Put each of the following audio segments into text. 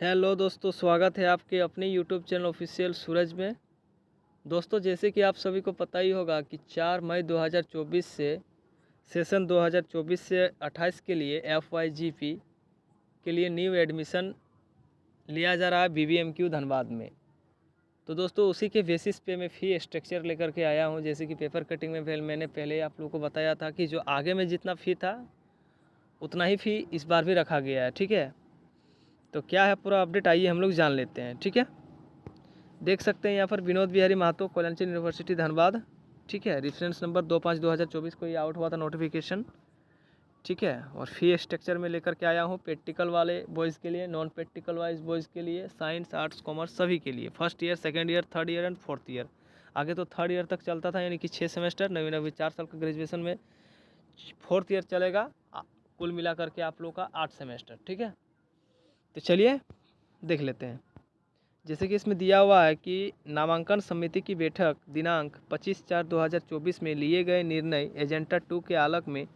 Hello दोस्तों, स्वागत है आपके अपने यूट्यूब चैनल ऑफिशियल सूरज में। दोस्तों, जैसे कि आप सभी को पता ही होगा कि 4 मई 2024 से सेशन 2024 से 28 के लिए FYGP के लिए न्यू एडमिशन लिया जा रहा है BBMQ धनबाद में। तो दोस्तों, उसी के बेसिस पे मैं फ़ी स्ट्रक्चर लेकर के आया हूं। जैसे कि पेपर कटिंग में मैंने पहले आप लोगों को बताया था कि जो आगे में जितना फ़ी था उतना ही फ़ी इस बार भी रखा गया है। ठीक है, तो क्या है पूरा अपडेट, आइए हम लोग जान लेते हैं। ठीक है, देख सकते हैं यहाँ पर विनोद बिहारी महतो, कोयलांचल यूनिवर्सिटी धनबाद। ठीक है, रेफरेंस नंबर 25/2024 को ये आउट हुआ था नोटिफिकेशन। ठीक है, और फी स्ट्रक्चर में लेकर के आया हूँ प्रैक्टिकल वाले बॉयज़ के लिए, नॉन प्रैक्टिकल वाइज बॉयज़ के लिए, साइंस आर्ट्स कॉमर्स सभी के लिए, first year, second year, third year and fourth year. आगे तो थर्ड ईयर तक चलता था, यानी कि 6 सेमेस्टर, नवीन अभी 4 साल का ग्रेजुएशन में फोर्थ ईयर चलेगा। कुल मिला करके आप लोग का 8 सेमेस्टर। ठीक है, तो चलिए देख लेते हैं। जैसे कि इसमें दिया हुआ है कि नामांकन समिति की बैठक दिनांक 25/4/2024 में लिए गए निर्णय एजेंडा 2 के आलोक में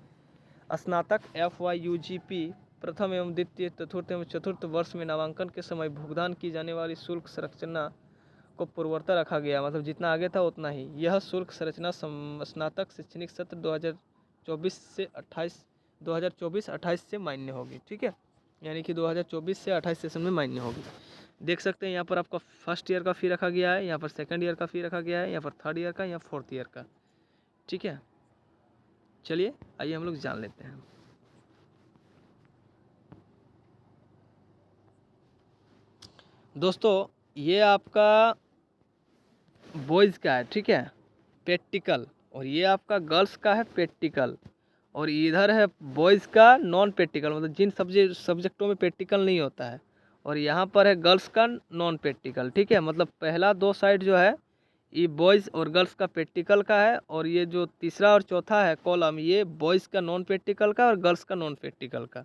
स्नातक FYUGP प्रथम एवं द्वितीय, चतुर्थ एवं चतुर्थ वर्ष में नामांकन के समय भुगतान की जाने वाली शुल्क संरचना को पूर्ववत रखा गया। मतलब जितना आगे था उतना ही। यह शुल्क संरचना स्नातक शैक्षणिक सत्र 2024-28 से मान्य होगी। ठीक है, यानी कि 2024 से 28 सेशन में मान्य होगी। देख सकते हैं यहाँ पर आपका फर्स्ट ईयर का फ़ी रखा गया है, यहाँ पर सेकंड ईयर का फ़ी रखा गया है, यहाँ पर थर्ड ईयर का, यहाँ फोर्थ ईयर का। ठीक है, चलिए आइए हम लोग जान लेते हैं। दोस्तों, ये आपका बॉयज़ का है। ठीक है, प्रैक्टिकल, और ये आपका गर्ल्स का है प्रैक्टिकल, और इधर है बॉयज़ का नॉन प्रैक्टिकल, मतलब जिन सब्जेक्टों में प्रैक्टिकल नहीं होता है, और यहाँ पर है गर्ल्स का नॉन प्रैक्टिकल। ठीक है, मतलब पहला 2 साइड जो है ये बॉयज़ और गर्ल्स का प्रैक्टिकल का है, और ये जो तीसरा और चौथा है कॉलम, ये बॉयज़ का नॉन प्रैक्टिकल का और गर्ल्स का नॉन प्रैक्टिकल का।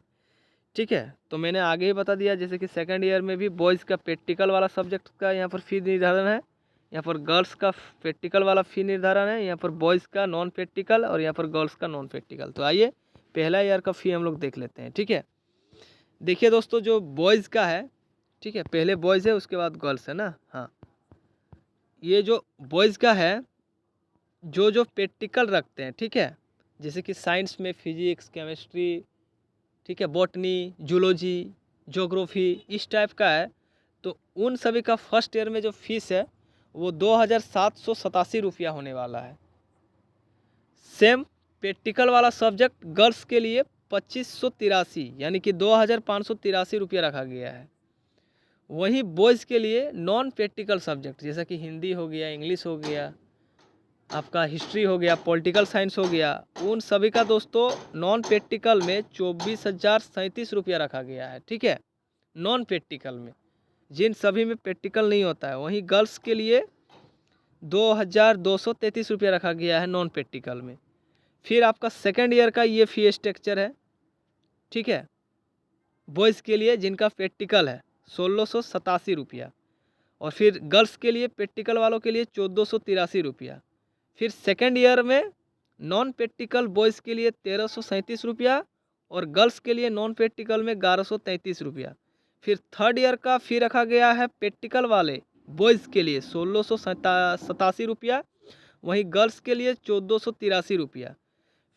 ठीक है, तो मैंने आगे ही बता दिया, जैसे कि सेकंड ईयर में भी बॉयज़ का प्रैक्टिकल वाला सब्जेक्ट का यहाँ पर फ़ी निर्धारण है, यहाँ पर गर्ल्स का प्रैक्टिकल वाला फ़ी निर्धारण है, यहाँ पर बॉयज़ का नॉन प्रैक्टिकल और यहाँ पर गर्ल्स का नॉन प्रैक्टिकल। तो आइए पहला ईयर का फ़ी हम लोग देख लेते हैं। ठीक है, देखिए दोस्तों, जो बॉयज़ का है, ठीक है, पहले बॉयज़ है उसके बाद गर्ल्स है ना। हाँ, ये जो बॉयज़ का है, जो प्रैक्टिकल रखते हैं, ठीक है, जैसे कि साइंस में फिजिक्स, केमिस्ट्री, ठीक है, बॉटनी, जूलॉजी, ज्योग्राफी, इस टाइप का है, तो उन सभी का फर्स्ट ईयर में जो फीस है वो 2787 रुपया होने वाला है। सेम प्रैक्टिकल वाला सब्जेक्ट गर्ल्स के लिए 2583, यानी कि 2583 रुपया रखा गया है। वहीं बॉयज़ के लिए नॉन प्रैक्टिकल सब्जेक्ट जैसा कि हिंदी हो गया, इंग्लिश हो गया, आपका हिस्ट्री हो गया, पॉलिटिकल साइंस हो गया, उन सभी का दोस्तों नॉन प्रैक्टिकल में 24,037 रुपया रखा गया है। ठीक है, नॉन प्रैक्टिकल में, जिन सभी में प्रैक्टिकल नहीं होता है। वहीं गर्ल्स के लिए 2,233 रुपया रखा गया है नॉन प्रैक्टिकल में। फिर आपका सेकेंड ईयर का ये फी स्ट्रक्चर है। ठीक है, बॉयज़ के लिए जिनका प्रैक्टिकल है 1,687 रुपया, और फिर गर्ल्स के लिए प्रैक्टिकल वालों के लिए 1,483 रुपया। फिर सेकेंड ईयर में नॉन प्रैक्टिकल बॉयज़ के लिए 1,337 रुपया, और गर्ल्स के लिए नॉन प्रैक्टिकल में 1,133 रुपया। फिर थर्ड ईयर का फी रखा गया है प्रैक्टिकल वाले बॉयज़ के लिए 1,687 रुपया, वहीं गर्ल्स के लिए 1,483 रुपया।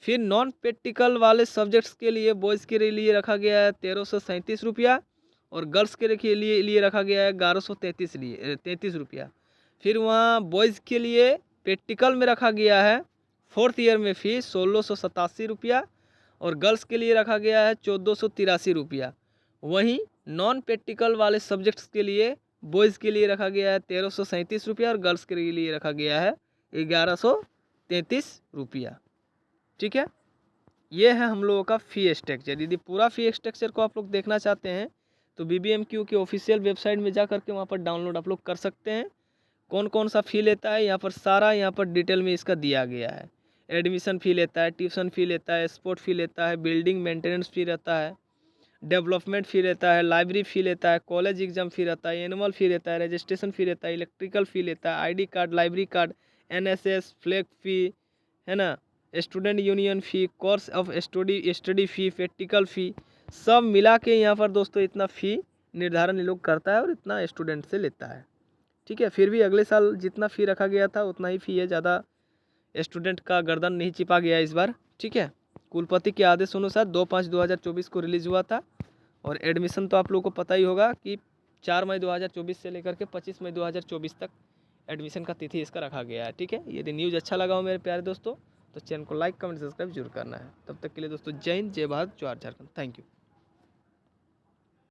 फिर नॉन प्रैक्टिकल वाले सब्जेक्ट्स के लिए बॉयज़ के लिए रखा गया है 1,337 रुपया, और गर्ल्स के लिए रखा गया है 1,133 रुपया। फिर वहाँ बॉयज़ के लिए प्रैक्टिकल में रखा गया है फोर्थ ईयर में फ़ी 1,687 रुपया, और गर्ल्स के लिए रखा गया है 1,483 रुपया। वहीं नॉन प्रैक्टिकल वाले सब्जेक्ट्स के लिए बॉयज़ के लिए रखा गया है 1,337 रुपया, और गर्ल्स के लिए रखा गया है 1,133 रुपया। ठीक है, ये है हम लोगों का फ़ी स्ट्रक्चर। यदि पूरा फ़ी स्ट्रक्चर को आप लोग देखना चाहते हैं तो BBMQ की ऑफिशियल वेबसाइट में जा करके वहाँ पर डाउनलोड आप लोग कर सकते हैं। कौन कौन सा फ़ी लेता है यहाँ पर सारा यहाँ पर डिटेल में इसका दिया गया है। एडमिशन फ़ी लेता है, ट्यूशन फ़ी लेता है, स्पोर्ट फ़ी लेता है, बिल्डिंग मेंटेनेंस फ़ी रहता है, डेवलपमेंट फ़ी लेता है, लाइब्रेरी फ़ी लेता है, कॉलेज एग्जाम फ़ी रहता है, एनुअल फ़ी रहता है, रजिस्ट्रेशन फ़ी रहता है, इलेक्ट्रिकल फ़ी लेता है, ID card, library card, NSS, flag fee है ना, student union fee, course of study fee, practical fee, सब मिला के यहाँ पर दोस्तों इतना फ़ी निर्धारण ये लोग करता है और इतना स्टूडेंट से लेता है। ठीक है, फिर भी अगले साल जितना फ़ी रखा गया था उतना ही फ़ी है, ज़्यादा स्टूडेंट का गर्दन नहीं चिपा गया इस बार। ठीक है, कुलपति के आदेश अनुसार 2/5/2024 को रिलीज़ हुआ था और एडमिशन तो आप लोगों को पता ही होगा कि 4 मई 2024 से लेकर के 25 मई 2024 तक एडमिशन का तिथि इसका रखा गया है। ठीक है, यदि न्यूज़ अच्छा लगा हो मेरे प्यारे दोस्तों तो चैनल को लाइक कमेंट सब्सक्राइब जरूर करना है। तब तक के लिए दोस्तों जय हिंद, जय भारत, जोहार झारखंड। Thank you.